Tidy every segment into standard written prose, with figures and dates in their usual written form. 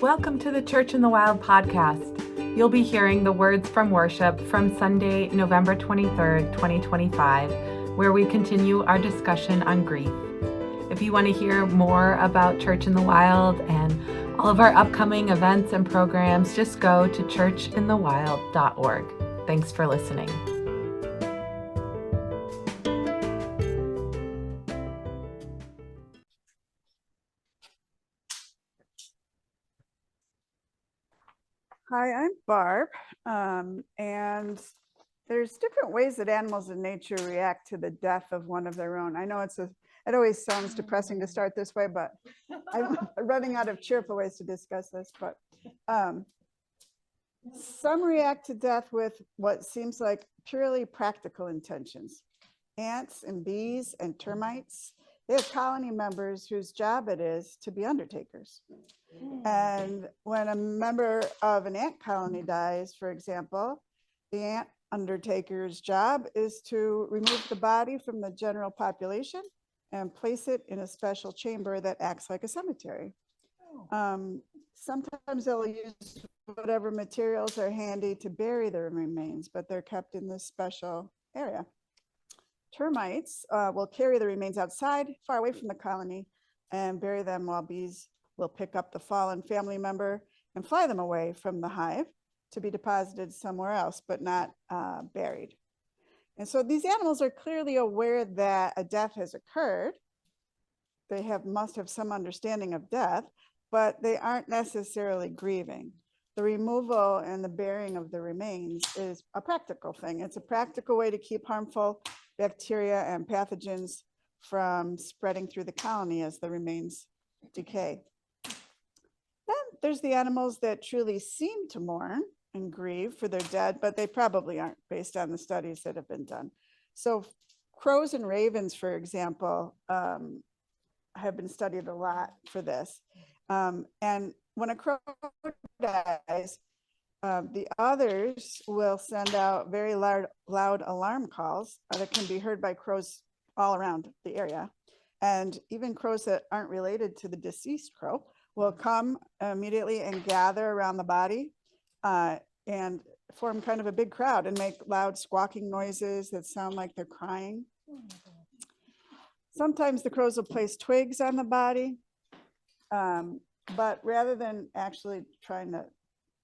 Welcome to the Church in the Wild podcast. You'll be hearing the words from worship from Sunday, November 23rd, 2025, where we continue our discussion on grief. If you want to hear more about Church in the Wild and all of our upcoming events and programs, just go to churchinthewild.org. Thanks for listening. Hi, I'm Barb, and there's different ways that animals in nature react to the death of one of their own. I know it always sounds depressing to start this way, but I'm running out of cheerful ways to discuss this. But some react to death with what seems like purely practical intentions. Ants and bees and termites, they have colony members whose job it is to be undertakers. And when a member of an ant colony dies, for example, the ant undertaker's job is to remove the body from the general population and place it in a special chamber that acts like a cemetery. Sometimes they'll use whatever materials are handy to bury the remains, but they're kept in this special area. Termites will carry the remains outside, far away from the colony, and bury them, while bees will pick up the fallen family member and fly them away from the hive to be deposited somewhere else, but not buried. And so these animals are clearly aware that a death has occurred. They must have some understanding of death, but they aren't necessarily grieving. The removal and the burying of the remains is a practical thing. It's a practical way to keep harmful bacteria and pathogens from spreading through the colony as the remains decay. Then there's the animals that truly seem to mourn and grieve for their dead, but they probably aren't, based on the studies that have been done. So crows and ravens, for example, have been studied a lot for this. And when a crow dies, the others will send out very loud alarm calls that can be heard by crows all around the area. And even crows that aren't related to the deceased crow will come immediately and gather around the body and form kind of a big crowd and make loud squawking noises that sound like they're crying. Sometimes the crows will place twigs on the body, but rather than actually trying to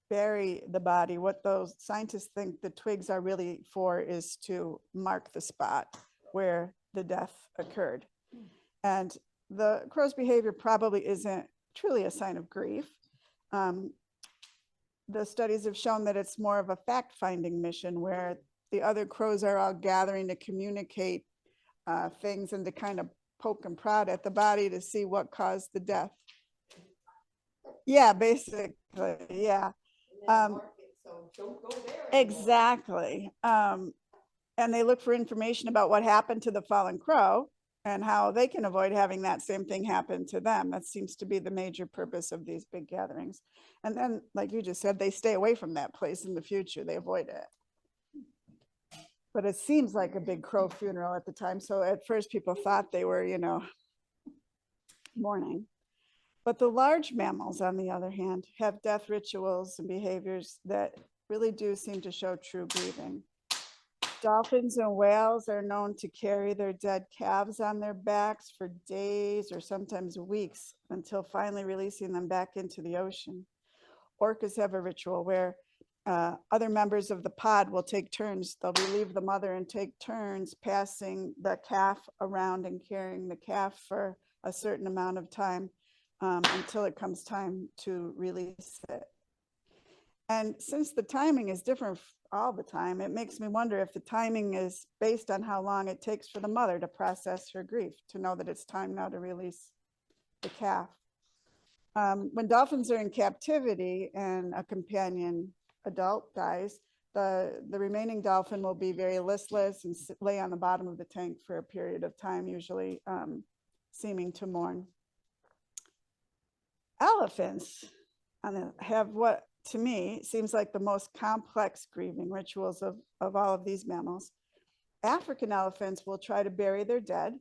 bury the body, what those scientists think the twigs are really for is to mark the spot where the death occurred. And the crow's behavior probably isn't truly a sign of grief. The studies have shown that it's more of a fact-finding mission, where the other crows are all gathering to communicate things and to kind of poke and prod at the body to see what caused the death. Yeah, basically, yeah. Exactly. And they look for information about what happened to the fallen crow and how they can avoid having that same thing happen to them. That seems to be the major purpose of these big gatherings. And then, like you just said, they stay away from that place in the future. They avoid it. But it seems like a big crow funeral at the time. So at first people thought they were, mourning. But the large mammals, on the other hand, have death rituals and behaviors that really do seem to show true grieving. Dolphins and whales are known to carry their dead calves on their backs for days or sometimes weeks until finally releasing them back into the ocean. Orcas have a ritual where other members of the pod will take turns. They'll relieve the mother and take turns passing the calf around and carrying the calf for a certain amount of time until it comes time to release it. And since the timing is different all the time, it makes me wonder if the timing is based on how long it takes for the mother to process her grief, to know that it's time now to release the calf. When dolphins are in captivity and a companion adult dies, the remaining dolphin will be very listless and lay on the bottom of the tank for a period of time, usually seeming to mourn. Elephants have what, to me, seems like the most complex grieving rituals of all of these mammals. African elephants will try to bury their dead.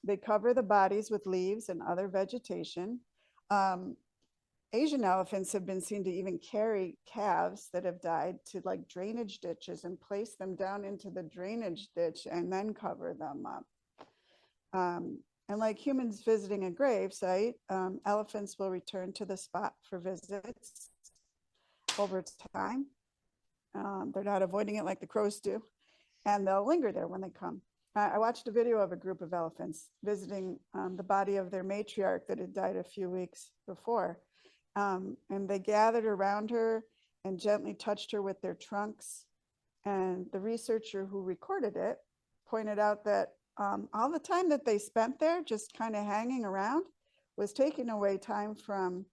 They cover the bodies with leaves and other vegetation. Asian elephants have been seen to even carry calves that have died to like drainage ditches and place them down into the drainage ditch and then cover them up. And like humans visiting a grave site, elephants will return to the spot for visits over time. They're not avoiding it like the crows do, and they'll linger there when they come. I watched a video of a group of elephants visiting the body of their matriarch that had died a few weeks before. And they gathered around her and gently touched her with their trunks. And the researcher who recorded it pointed out that all the time that they spent there just kind of hanging around was taking away time from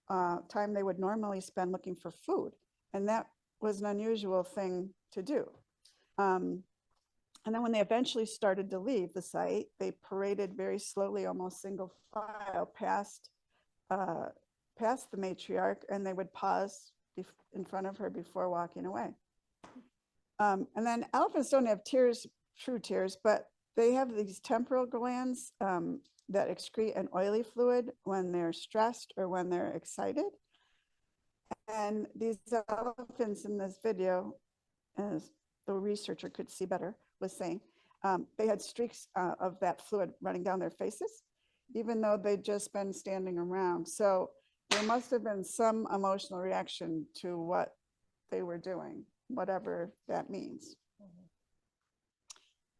time they would normally spend looking for food. And that was an unusual thing to do. And then when they eventually started to leave the site, they paraded very slowly, almost single file, past the matriarch, and they would pause in front of her before walking away. And then elephants don't have tears, true tears, but they have these temporal glands that excrete an oily fluid when they're stressed or when they're excited. And these elephants in this video, as the researcher could see better, was saying, they had streaks of that fluid running down their faces, even though they'd just been standing around. So there must have been some emotional reaction to what they were doing, whatever that means.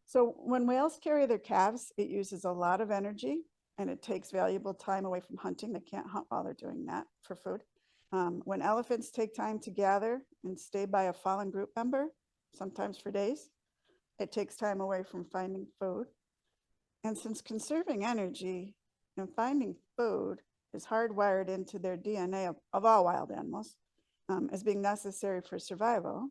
So when whales carry their calves, it uses a lot of energy and it takes valuable time away from hunting. They can't hunt while they're doing that for food. When elephants take time to gather and stay by a fallen group member, sometimes for days, it takes time away from finding food. And since conserving energy and finding food is hardwired into their DNA of all wild animals as being necessary for survival,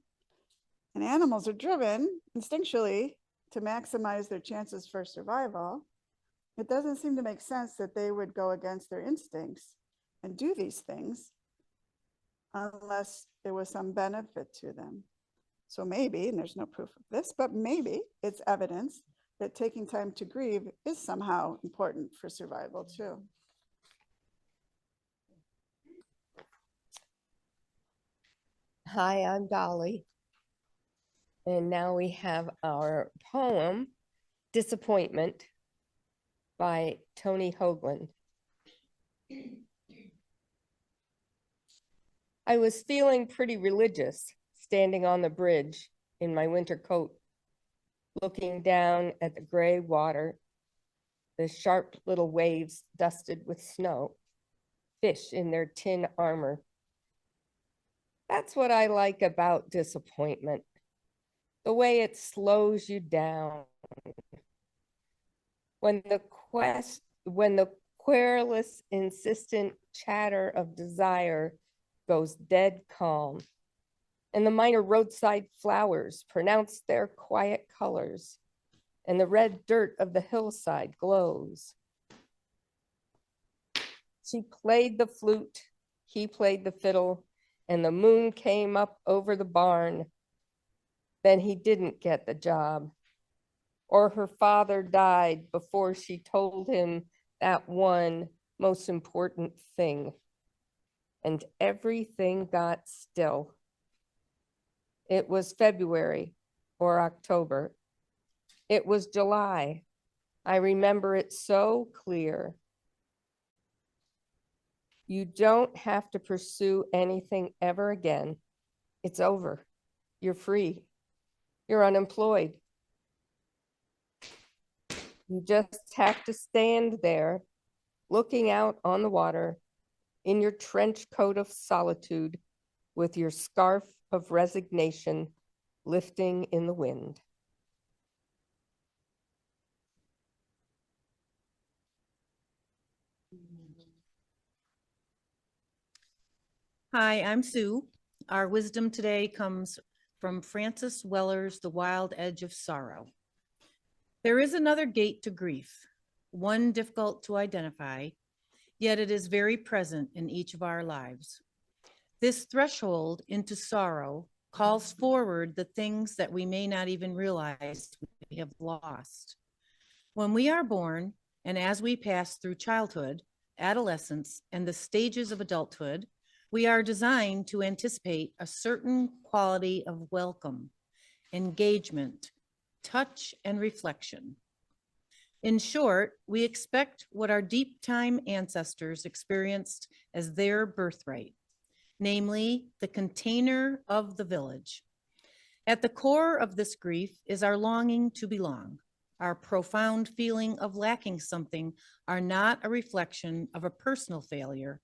and animals are driven instinctually to maximize their chances for survival, it doesn't seem to make sense that they would go against their instincts and do these things unless there was some benefit to them. So maybe, and there's no proof of this, but maybe it's evidence that taking time to grieve is somehow important for survival too. Hi, I'm Dolly. And now we have our poem, Disappointment, by Tony Hoagland. I was feeling pretty religious, standing on the bridge in my winter coat, looking down at the gray water, the sharp little waves dusted with snow, fish in their tin armor. That's what I like about disappointment, the way it slows you down. When the querulous, insistent chatter of desire goes dead calm, and the minor roadside flowers pronounce their quiet colors, and the red dirt of the hillside glows. She played the flute, he played the fiddle, and the moon came up over the barn. Then he didn't get the job, or her father died before she told him that one most important thing, and everything got still. It was February or October. It was July. I remember it so clear. You don't have to pursue anything ever again. It's over. You're free. You're unemployed. You just have to stand there, looking out on the water, in your trench coat of solitude, with your scarf of resignation lifting in the wind. Hi, I'm Sue. Our wisdom today comes from Francis Weller's The Wild Edge of Sorrow. There is another gate to grief, one difficult to identify, yet it is very present in each of our lives. This threshold into sorrow calls forward the things that we may not even realize we have lost. When we are born, and as we pass through childhood, adolescence, and the stages of adulthood, we are designed to anticipate a certain quality of welcome, engagement, touch, and reflection. In short, we expect what our deep time ancestors experienced as their birthright, namely the container of the village. At the core of this grief is our longing to belong. Our profound feeling of lacking something are not a reflection of a personal failure,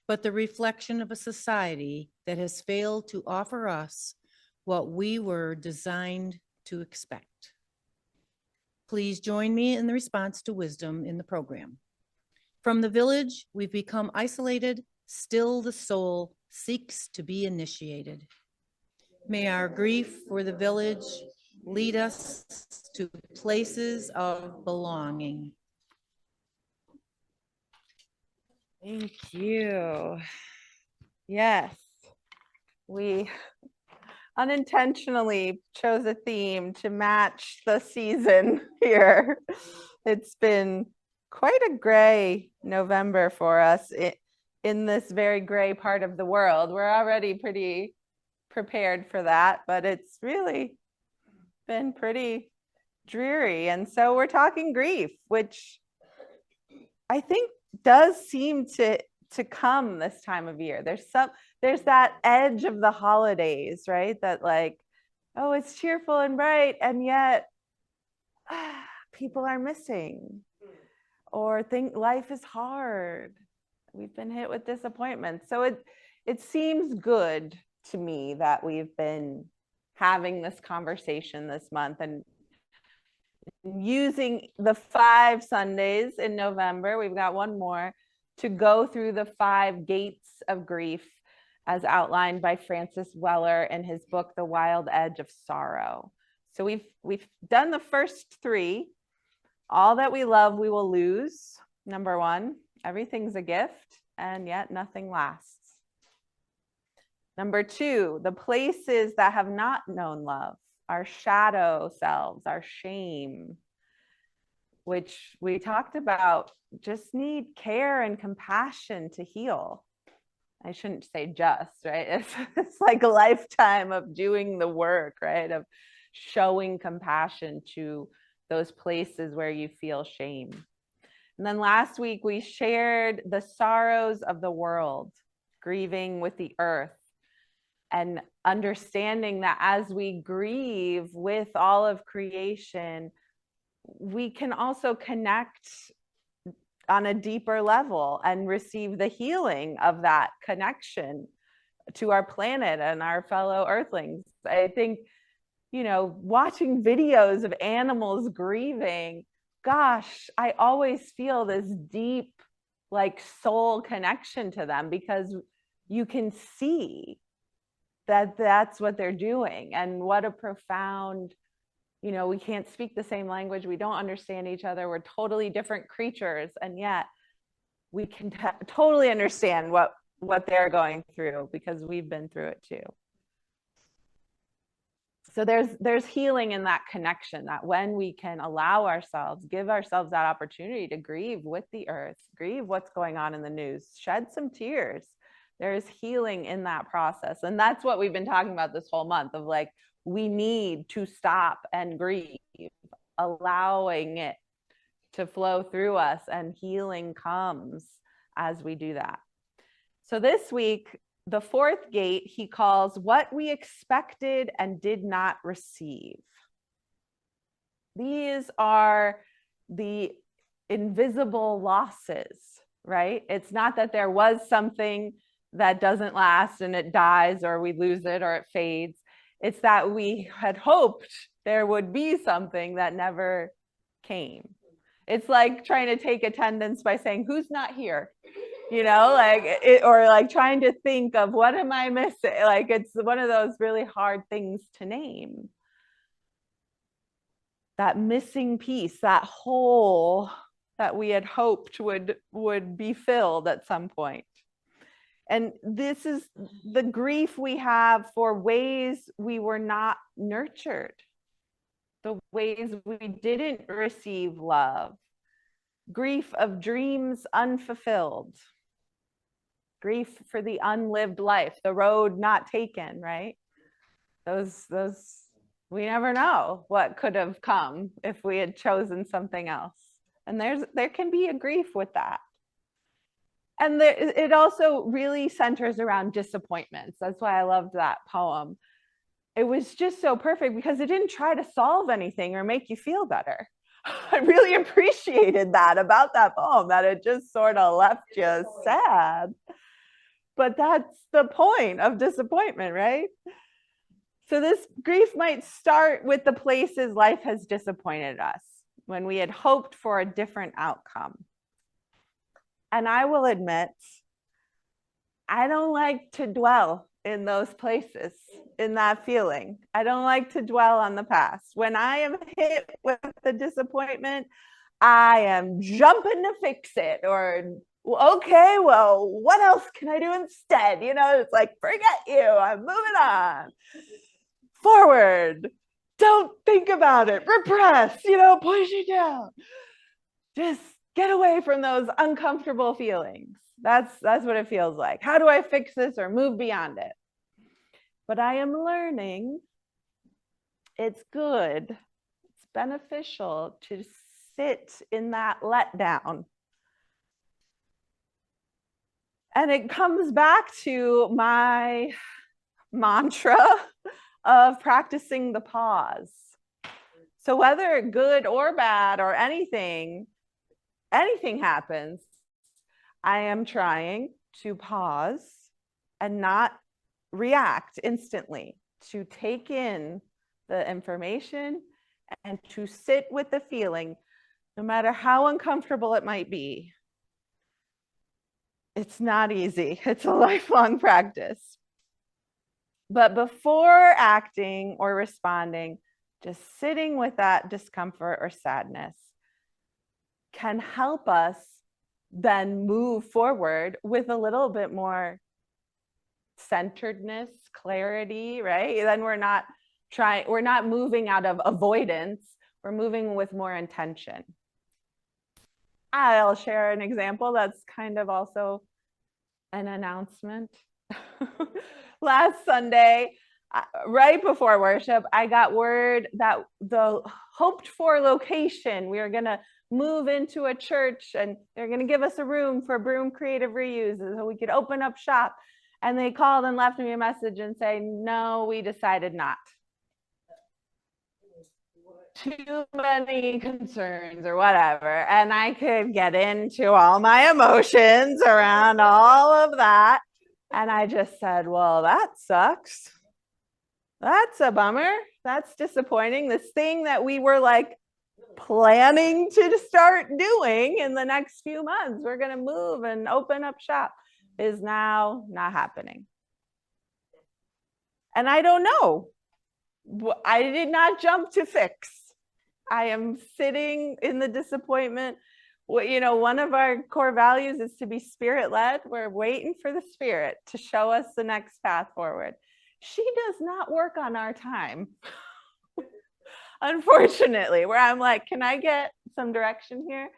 but the reflection of a society that has failed to offer us what we were designed to expect. Please join me in the response to wisdom in the program. From the village, we've become isolated, still the soul seeks to be initiated. May our grief for the village lead us to places of belonging. Thank you. Yes, we unintentionally chose a theme to match the season here. It's been quite a gray November for us in this very gray part of the world. We're already pretty prepared for that, but it's really been pretty dreary. And so we're talking grief, which I think does seem to come this time of year. There's that edge of the holidays, right? That like, oh, it's cheerful and bright, and yet people are missing, or think life is hard. We've been hit with disappointment. So it seems good to me that we've been having this conversation this month and using the 5 Sundays in November, we've got one more, to go through the 5 gates of grief as outlined by Francis Weller in his book, The Wild Edge of Sorrow. So we've done the first 3. All that we love, we will lose. Number 1, everything's a gift, and yet nothing lasts. Number 2, the places that have not known love, our shadow selves, our shame, which we talked about, just need care and compassion to heal. I shouldn't say just, right? It's like a lifetime of doing the work, right? Of showing compassion to those places where you feel shame. And then last week we shared the sorrows of the world, grieving with the earth, and understanding that as we grieve with all of creation, we can also connect on a deeper level and receive the healing of that connection to our planet and our fellow earthlings. I think, watching videos of animals grieving, gosh, I always feel this deep, like, soul connection to them, because you can see that that's what they're doing. And what a profound, we can't speak the same language. We don't understand each other. We're totally different creatures. And yet we can totally understand what they're going through, because we've been through it too. So there's healing in that connection, that when we can allow ourselves, give ourselves that opportunity to grieve with the earth, grieve what's going on in the news, shed some tears. There's healing in that process. And that's what we've been talking about this whole month, of like, we need to stop and grieve, allowing it to flow through us, and healing comes as we do that. So this week, the 4th gate, he calls what we expected and did not receive. These are the invisible losses, right? It's not that there was something that doesn't last and it dies, or we lose it, or it fades. It's that we had hoped there would be something that never came. It's like trying to take attendance by saying, who's not here? Or like trying to think of, what am I missing? Like, it's one of those really hard things to name. That missing piece, that hole that we had hoped would be filled at some point. And this is the grief we have for ways we were not nurtured, the ways we didn't receive love, grief of dreams unfulfilled, grief for the unlived life, the road not taken, right? Those, we never know what could have come if we had chosen something else. And there can be a grief with that. And it also really centers around disappointments. That's why I loved that poem. It was just so perfect because it didn't try to solve anything or make you feel better. I really appreciated that about that poem, that it just sort of left you sad. But that's the point of disappointment, right? So this grief might start with the places life has disappointed us, when we had hoped for a different outcome. And I will admit, I don't like to dwell in those places, in that feeling. I don't like to dwell on the past. When I am hit with the disappointment, I am jumping to fix it, or okay, well, what else can I do instead? You know, it's like, forget you, I'm moving on. Forward. Don't think about it. Repress, you know, push it down. Just get away from those uncomfortable feelings. That's what it feels like. How do I fix this or move beyond it? But I am learning it's good, it's beneficial to sit in that letdown. And it comes back to my mantra of practicing the pause. So whether good or bad or anything happens, I am trying to pause and not react instantly, to take in the information and to sit with the feeling, no matter how uncomfortable it might be. It's not easy. It's a lifelong practice. But before acting or responding, just sitting with that discomfort or sadness can help us then move forward with a little bit more centeredness, clarity, right? Then we're not moving out of avoidance, we're moving with more intention. I'll share an example that's kind of also an announcement. Last Sunday, right before worship, I got word that the hoped for location, we were going to move into a church and they're going to give us a room for Broom Creative Reuse so we could open up shop. And they called and left me a message and say, no, we decided not. Too many concerns or whatever. And I could get into all my emotions around all of that. And I just said, well, that sucks. That's a bummer. That's disappointing. This thing that we were like planning to start doing in the next few months, we're going to move and open up shop, is now not happening. And I don't know. I did not jump to fix. I am sitting in the disappointment. You know, one of our core values is to be spirit-led. We're waiting for the Spirit to show us the next path forward. She does not work on our time, unfortunately, where I'm like, can I get some direction here?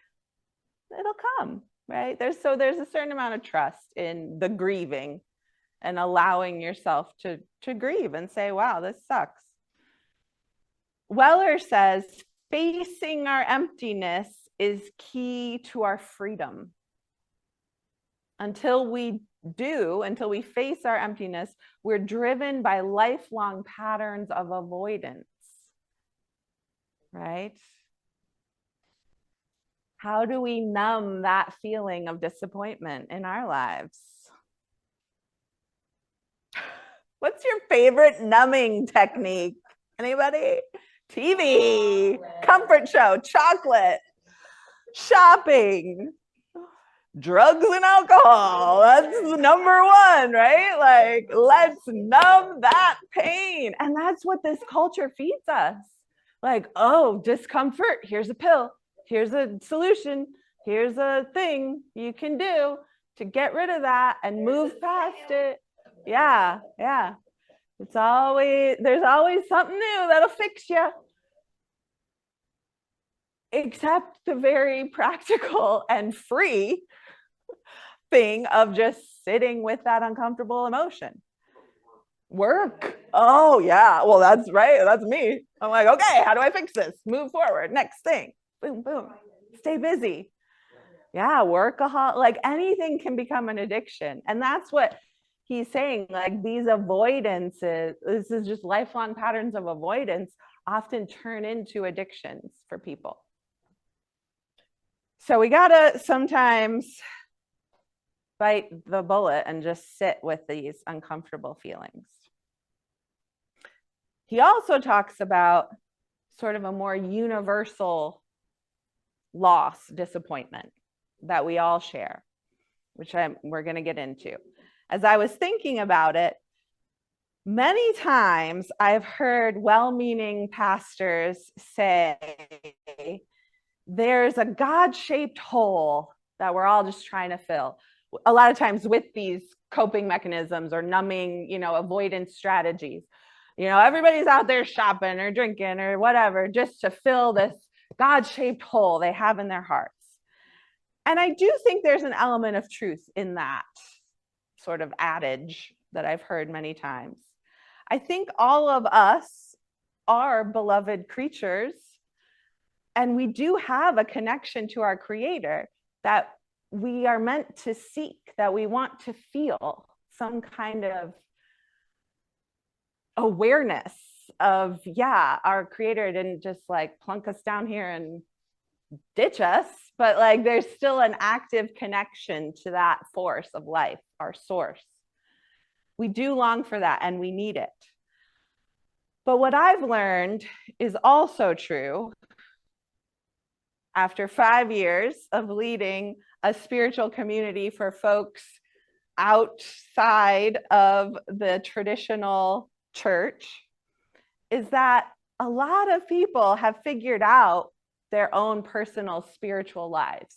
It'll come, right? There's a certain amount of trust in the grieving and allowing yourself to grieve and say, wow, this sucks. Weller says, facing our emptiness is key to our freedom. Until we face our emptiness, we're driven by lifelong patterns of avoidance, right? How do we numb that feeling of disappointment in our lives? What's your favorite numbing technique? Anybody? TV, comfort show, chocolate, shopping, drugs and alcohol. That's the number one, right? Like, let's numb that pain. And that's what this culture feeds us. Like, oh, discomfort, here's a pill, here's a solution, here's a thing you can do to get rid of that and move past it. Yeah. There's always something new that'll fix you. except the very practical and free thing of just sitting with that uncomfortable emotion. Work. Oh, yeah. Well, that's right. That's me. I'm like, okay, how do I fix this? Move forward. Next thing. Boom, boom. Stay busy. Yeah, workaholic. Like anything can become an addiction. And that's what he's saying. Like these avoidances, this is just lifelong patterns of avoidance, often turn into addictions for people. So we gotta sometimes bite the bullet and just sit with these uncomfortable feelings. He also talks about sort of a more universal loss, disappointment that we all share, which we're going to get into. As I was thinking about it, many times I've heard well-meaning pastors say, there's a God-shaped hole that we're all just trying to fill. A lot of times with these coping mechanisms or numbing, avoidance strategies. Everybody's out there shopping or drinking or whatever, just to fill this God-shaped hole they have in their hearts. And I do think there's an element of truth in that sort of adage that I've heard many times. I think all of us are beloved creatures, and we do have a connection to our Creator that we are meant to seek, that we want to feel some kind of awareness of, yeah, our Creator didn't just like plunk us down here and ditch us, but like there's still an active connection to that force of life, our source. We do long for that and we need it. But what I've learned is also true after 5 years of leading a spiritual community for folks outside of the traditional church, is that a lot of people have figured out their own personal spiritual lives.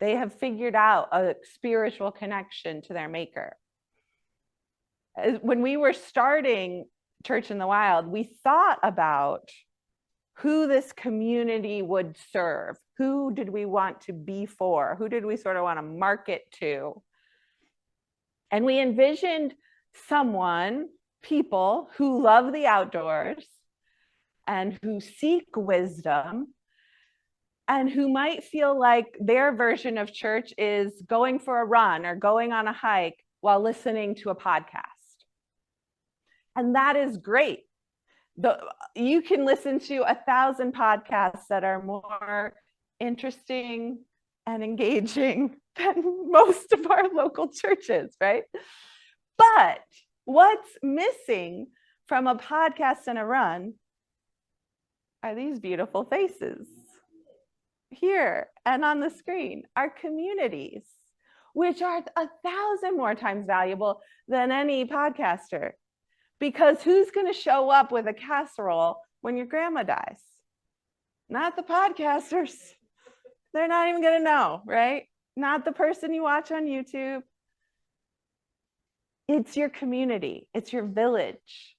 They have figured out a spiritual connection to their maker. When we were starting Church in the Wild, we thought about who this community would serve. Who did we want to be for? Who did we sort of want to market to? And we envisioned people who love the outdoors and who seek wisdom and who might feel like their version of church is going for a run or going on a hike while listening to a podcast. And that is great. You can listen to 1,000 podcasts that are more interesting and engaging than most of our local churches, right? But what's missing from a podcast and a run are these beautiful faces here and on the screen, our communities, which are 1,000 more times valuable than any podcaster. Because who's going to show up with a casserole when your grandma dies? Not the podcasters. They're not even going to know, right? Not the person you watch on YouTube. It's your community. It's your village.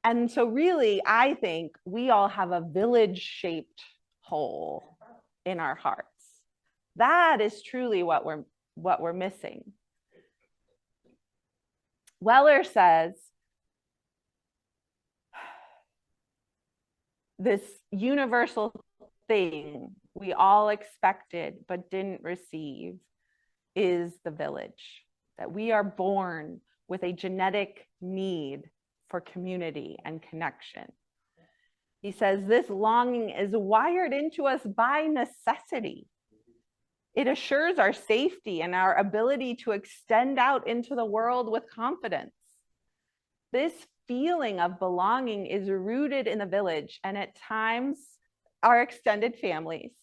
And so really, I think we all have a village-shaped hole in our hearts. That is truly what we're missing. Weller says, this universal thing we all expected but didn't receive is the village, that we are born with a genetic need for community and connection. He says this longing is wired into us by necessity. It assures our safety and our ability to extend out into the world with confidence. This feeling of belonging is rooted in the village and at times our extended families.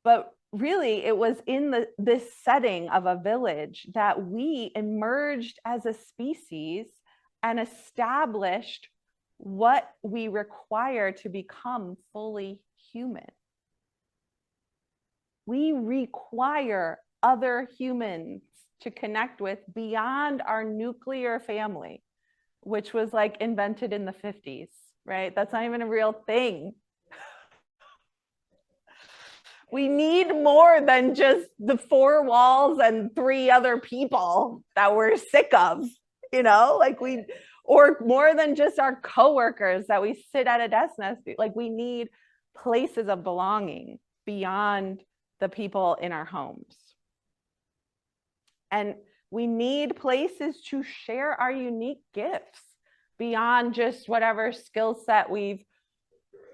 But really, it was in this setting of a village that we emerged as a species and established what we require to become fully human. We require other humans to connect with beyond our nuclear family, which was like invented in the 50s, right? That's not even a real thing. We need more than just the four walls and three other people that we're sick of, like or more than just our coworkers that we sit at a desk next to. Like we need places of belonging beyond the people in our homes. And we need places to share our unique gifts beyond just whatever skill set we've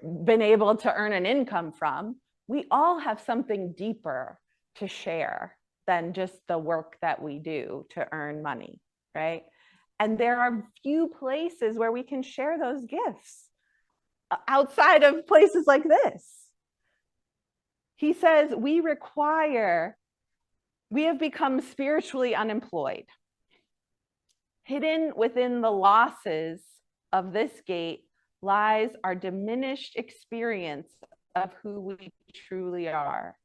been able to earn an income from. We all have something deeper to share than just the work that we do to earn money, right? And there are few places where we can share those gifts outside of places like this. He says, we have become spiritually unemployed. Hidden within the losses of this gate lies our diminished experience of who we truly are.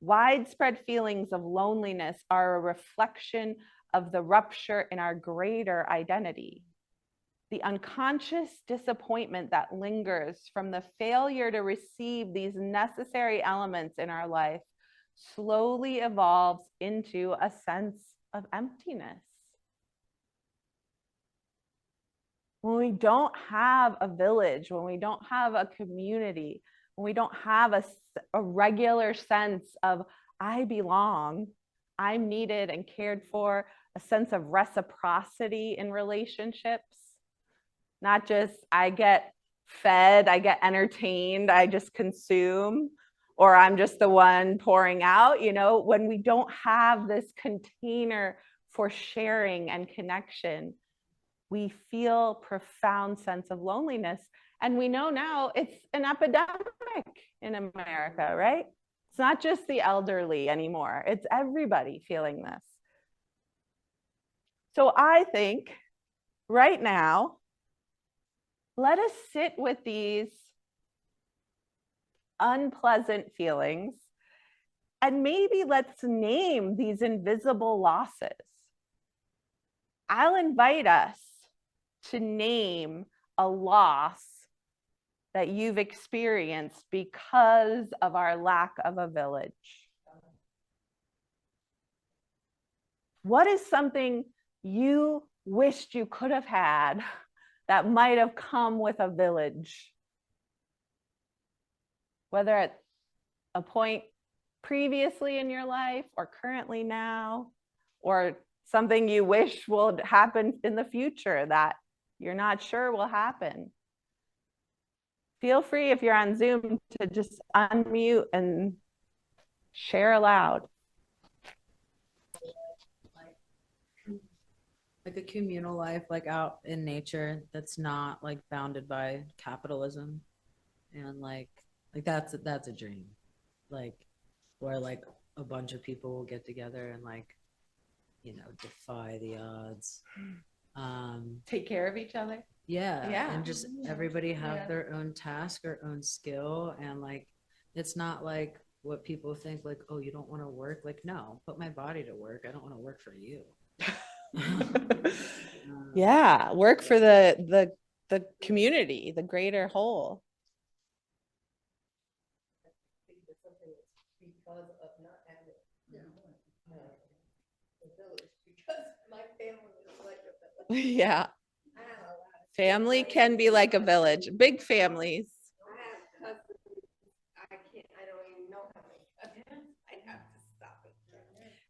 Widespread feelings of loneliness are a reflection of the rupture in our greater identity. The unconscious disappointment that lingers from the failure to receive these necessary elements in our life slowly evolves into a sense of emptiness. When we don't have a village, when we don't have a community, when we don't have a regular sense of I belong, I'm needed and cared for, a sense of reciprocity in relationships, not just I get fed, I get entertained, I just consume, or I'm just the one pouring out, when we don't have this container for sharing and connection, we feel profound sense of loneliness. And we know now it's an epidemic in America, right? It's not just the elderly anymore. It's everybody feeling this. So I think right now, let us sit with these unpleasant feelings and maybe let's name these invisible losses. I'll invite us to name a loss that you've experienced because of our lack of a village. What is something you wished you could have had that might have come with a village? Whether at a point previously in your life or currently now, or something you wish will happen in the future that you're not sure will happen. Feel free, if you're on Zoom, to just unmute and share aloud. Like a communal life, like out in nature, that's not like bounded by capitalism, and like that's a dream, like where like a bunch of people will get together and like defy the odds, Take care of each other. yeah, and just everybody have their own task or own skill, and like it's not like what people think, like, oh, you don't want to work, like, no, put my body to work, I don't want to work for you. Yeah, work for the community, the greater whole. Yeah, family can be like a village, big families.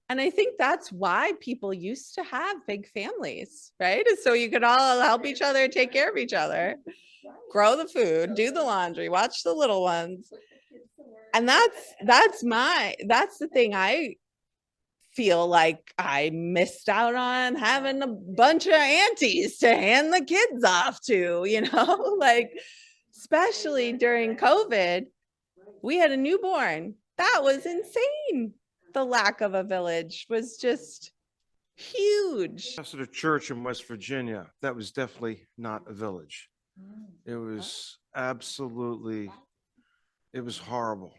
And I think that's why people used to have big families, right? So you could all help each other, take care of each other, grow the food, do the laundry, watch the little ones. And that's the thing I feel like I missed out on, having a bunch of aunties to hand the kids off to, like, especially during COVID, we had a newborn. That was insane. The lack of a village was just huge. Pastor a church in West Virginia. That was definitely not a village. It was absolutely, it was horrible.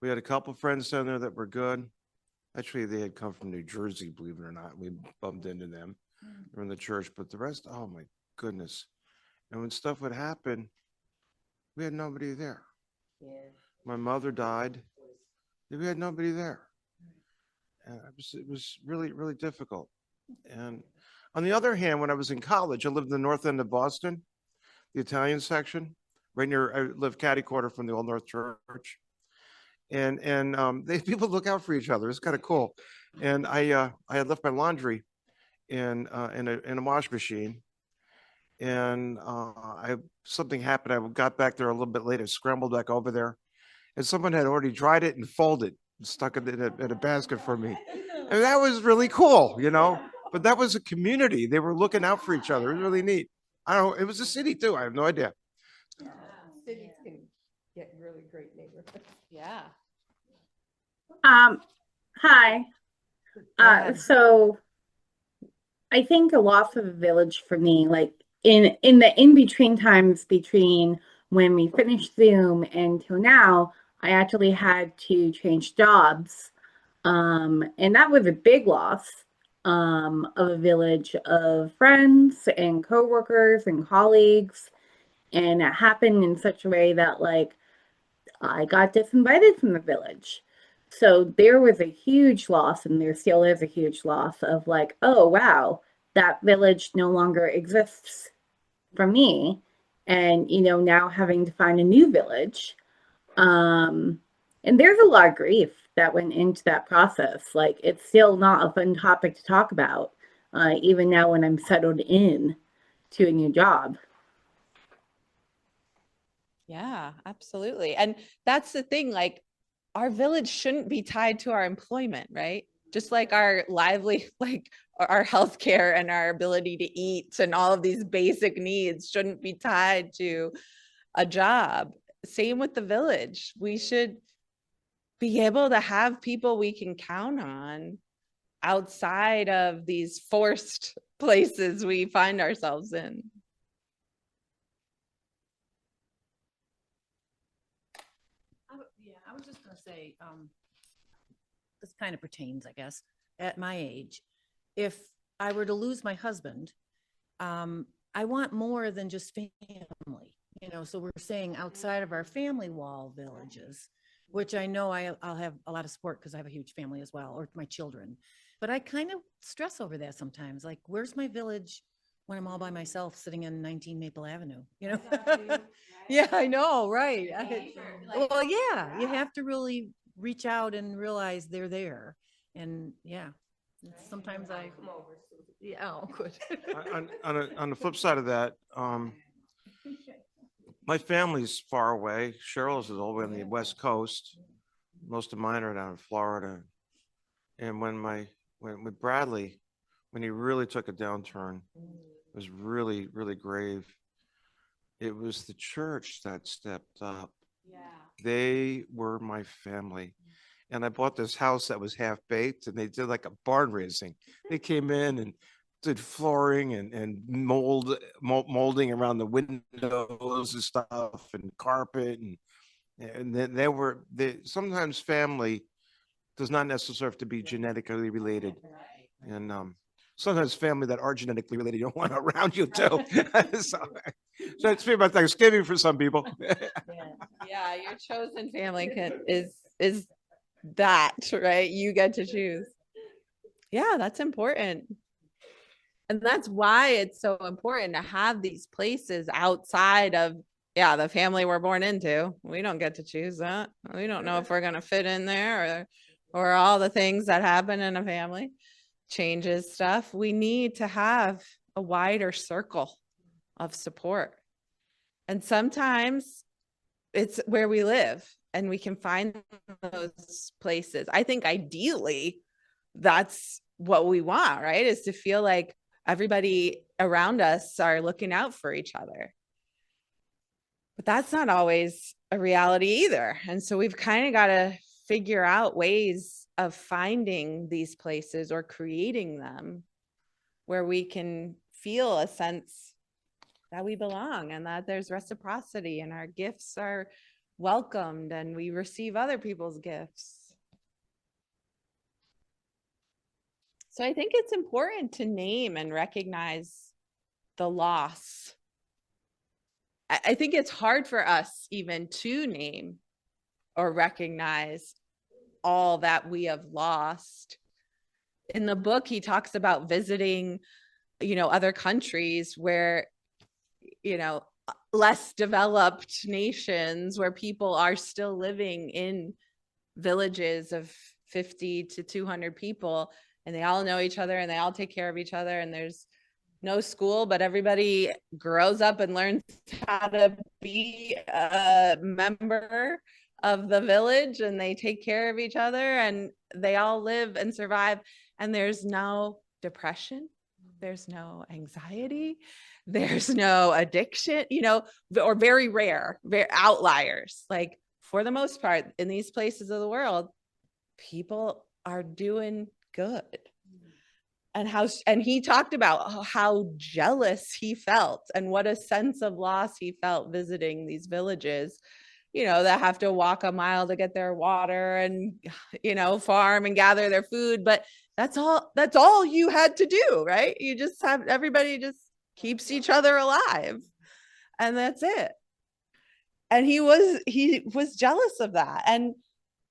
We had a couple friends down there that were good. Actually, they had come from New Jersey, believe it or not. We bumped into them from the church, but the rest, oh my goodness. And when stuff would happen, we had nobody there. My mother died. We had nobody there. And it was really, really difficult. And on the other hand, when I was in college, I lived in the north end of Boston, the Italian section, right near, I live catty corner from the Old North Church. And they people look out for each other. It's kind of cool. And I had left my laundry in a wash machine, and something happened. I got back there a little bit later, scrambled back over there, and someone had already dried it and folded, stuck it in a basket for me, and that was really cool, you know. But that was a community; they were looking out for each other. It was really neat. I don't know. It was a city too. I have no idea. Cities can get really great neighborhoods. Yeah. Hi. ahead. So I think a loss of a village for me, like in the in between times between when we finished Zoom and till now, I actually had to change jobs. And that was a big loss of a village of friends and coworkers and colleagues. And it happened in such a way that like I got disinvited from the village. So there was a huge loss, and there still is a huge loss of like, oh, wow, that village no longer exists for me. And, you know, now having to find a new village. And there's a lot of grief that went into that process. Like, it's still not a fun topic to talk about, even now when I'm settled in to a new job. Yeah, absolutely. And that's the thing, like our village shouldn't be tied to our employment, right? Just like our like our healthcare and our ability to eat and all of these basic needs shouldn't be tied to a job. Same with the village. We should be able to have people we can count on outside of these forced places we find ourselves in. I was just gonna say, this kind of pertains, I guess, at my age. If I were to lose my husband, I want more than just family, you know, so we're saying outside of our family wall villages, which I know I'll have a lot of support because I have a huge family as well, or my children. But I kind of stress over that sometimes. Like, where's my village when I'm all by myself sitting in 19 Maple Avenue, you know? Yeah, I know, right. Well, yeah, you have to really reach out and realize they're there. And yeah, sometimes yeah, oh, good. On the flip side of that, my family's far away. Cheryl's is all the way on the West Coast. Most of mine are down in Florida. And when with Bradley, when he really took a downturn, it was really, really grave. It was the church that stepped up. Yeah. They were my family. And I bought this house that was half baked, and they did like a barn raising. They came in and did flooring and molding around the windows and stuff, and carpet, and then sometimes family does not necessarily have to be genetically related, and sometimes family that are genetically related you don't want around you too. So it's about Thanksgiving for some people. Yeah, your chosen family is that, right? You get to choose. Yeah, that's important. And that's why it's so important to have these places outside of, yeah, the family we're born into. We don't get to choose that. We don't know if we're going to fit in there or all the things that happen in a family changes stuff. We need to have a wider circle of support. And sometimes it's where we live and we can find those places. I think ideally that's what we want, right? Is to feel like everybody around us are looking out for each other. But that's not always a reality either. And so we've kind of got to figure out ways of finding these places or creating them where we can feel a sense that we belong and that there's reciprocity and our gifts are welcomed and we receive other people's gifts. So I think it's important to name and recognize the loss. I think it's hard for us even to name or recognize all that we have lost. In the book, he talks about visiting, other countries where, less developed nations where people are still living in villages of 50 to 200 people, and they all know each other and they all take care of each other, and there's no school, but everybody grows up and learns how to be a member of the village, and they take care of each other, and they all live and survive, and there's no depression, there's no anxiety, there's no addiction, or very rare, very outliers. Like, for the most part, in these places of the world, people are doing good. And he talked about how jealous he felt and what a sense of loss he felt visiting these villages, that have to walk a mile to get their water and, farm and gather their food. But that's all you had to do, right? You just have, everybody just keeps each other alive, and that's it. And he was jealous of that. And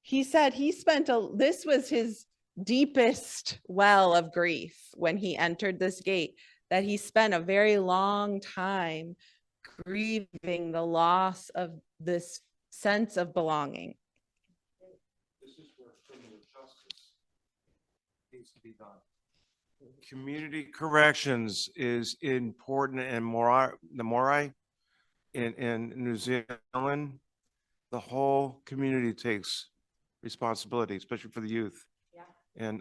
he said this was his deepest well of grief when he entered this gate, that he spent a very long time grieving the loss of this sense of belonging. This is where criminal justice needs to be done. Community corrections is important, and the Morai in New Zealand, the whole community takes responsibility, especially for the youth. And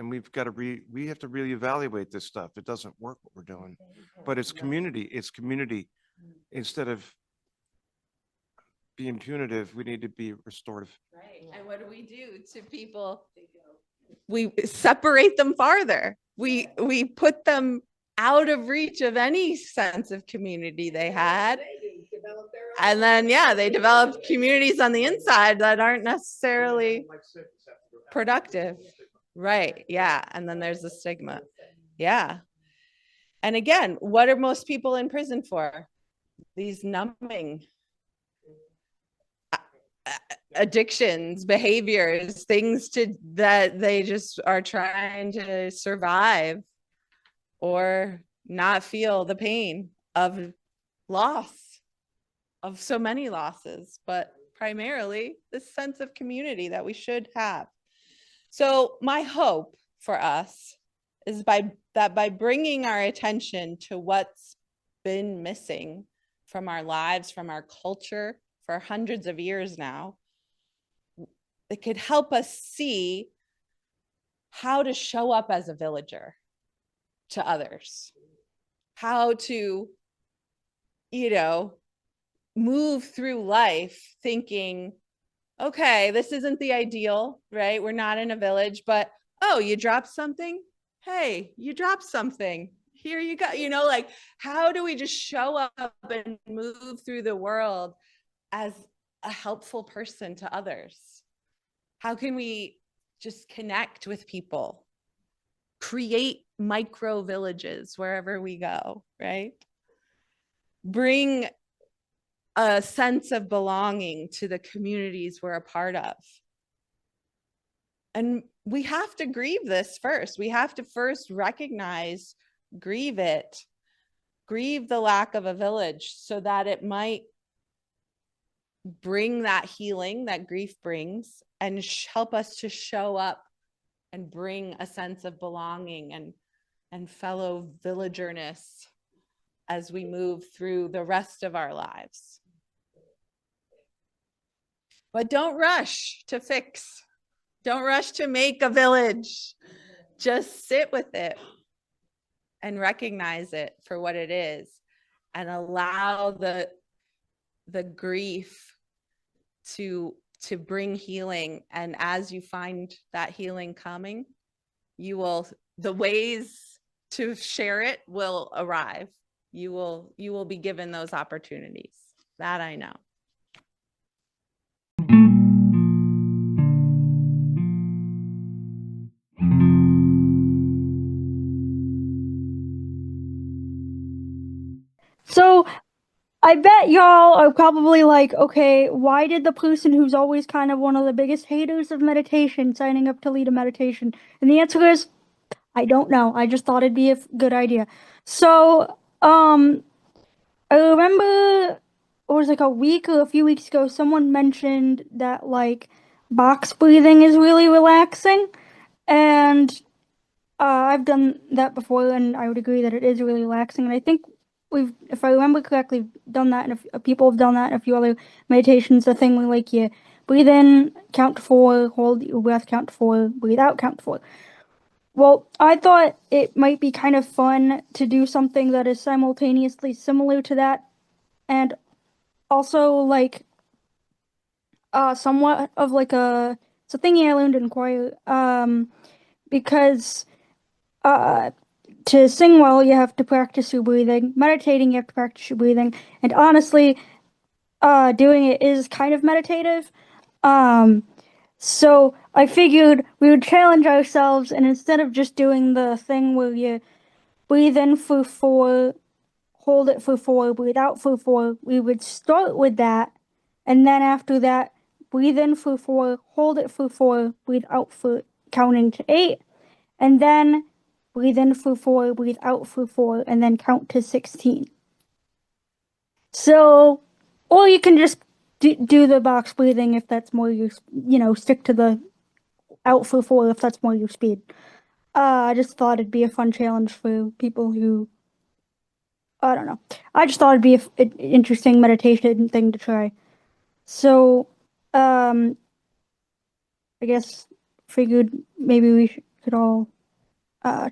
we've got to we have to really evaluate this stuff. It doesn't work what we're doing, but it's community. Instead of being punitive, we need to be restorative. Right. And what do we do to people? We separate them farther. We put them out of reach of any sense of community they had. And then, they develop communities on the inside that aren't necessarily productive. Right. Yeah. And then there's the stigma. Yeah. And again, what are most people in prison for? These numbing addictions, behaviors, things that they just are trying to survive or not feel the pain of loss, of so many losses, but primarily this sense of community that we should have. So my hope for us is by bringing our attention to what's been missing from our lives, from our culture for hundreds of years now, it could help us see how to show up as a villager to others, how to, move through life thinking, okay, this isn't the ideal, right? We're not in a village, but, oh, you dropped something? Hey, you dropped something. Here you go. Like, how do we just show up and move through the world as a helpful person to others? How can we just connect with people, create micro villages wherever we go, right? Bring a sense of belonging to the communities we're a part of. And we have to grieve this first. We have to first recognize, grieve it, grieve the lack of a village, so that it might bring that healing that grief brings and help us to show up and bring a sense of belonging and fellow villagerness as we move through the rest of our lives. But don't rush to fix. Don't rush to make a village. Just sit with it and recognize it for what it is, and allow the grief to bring healing. And as you find that healing coming, the ways to share it will arrive. You will be given those opportunities. That I know. So I bet y'all are probably like, okay, why did the person who's always kind of one of the biggest haters of meditation signing up to lead a meditation? And the answer is, I don't know. I just thought it'd be a good idea. So, I remember it was like a week or a few weeks ago, someone mentioned that like box breathing is really relaxing. And I've done that before, and I would agree that it is really relaxing. And I think we've, if I remember correctly, done that, and if people have done that in a few other meditations. The thing where like you breathe in, count to 4, hold your breath, count to 4, breathe out, count to 4. Well, I thought it might be kind of fun to do something that is simultaneously similar to that, and also like somewhat of like it's a thing I learned in choir. Because to sing well, you have to practice your breathing. Meditating, you have to practice your breathing. And honestly, doing it is kind of meditative. So I figured we would challenge ourselves, and instead of just doing the thing where you breathe in for 4, hold it for 4, breathe out for 4, we would start with that, and then after that, breathe in for 4, hold it for 4, breathe out for counting to 8, and then breathe in for 4, breathe out for 4, and then count to 16. So, or you can just do the box breathing if that's more your, stick to the out for 4 if that's more your speed. I just thought it'd be a fun challenge for people who, I don't know. I just thought it'd be an interesting meditation thing to try. So, I guess figured maybe we could all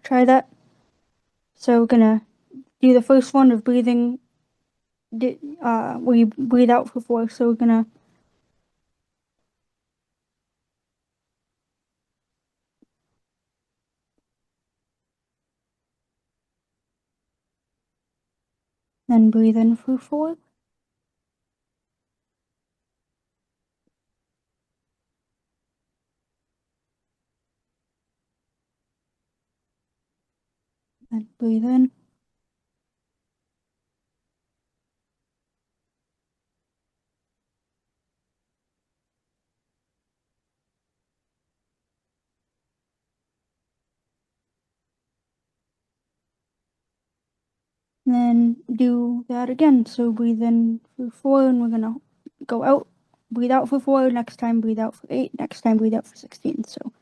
try that. So we're gonna do the first one of breathing. Where you breathe out for 4. So we're gonna then breathe in for 4. Then breathe in. Then do that again. So breathe in for 4, and we're gonna go out. Breathe out for 4. Next time, breathe out for 8. Next time, breathe out for 16. So.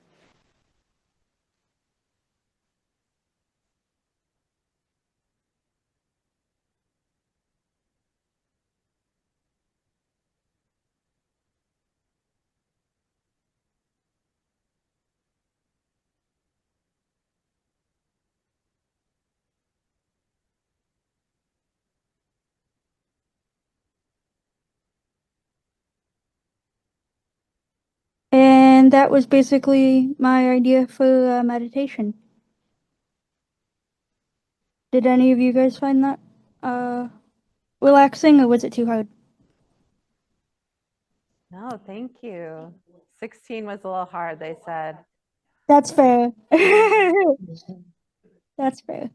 And that was basically my idea for meditation. Did any of you guys find that relaxing, or was it too hard? No, thank you. 16 was a little hard, they said. That's fair. That's fair.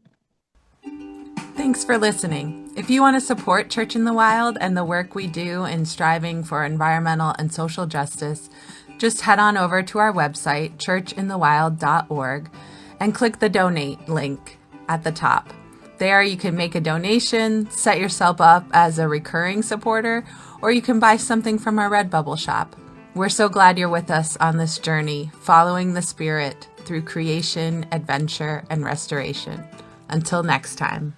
Thanks for listening. If you want to support Church in the Wild and the work we do in striving for environmental and social justice, just head on over to our website, churchinthewild.org, and click the donate link at the top. There you can make a donation, set yourself up as a recurring supporter, or you can buy something from our Redbubble shop. We're so glad you're with us on this journey, following the Spirit through creation, adventure, and restoration. Until next time.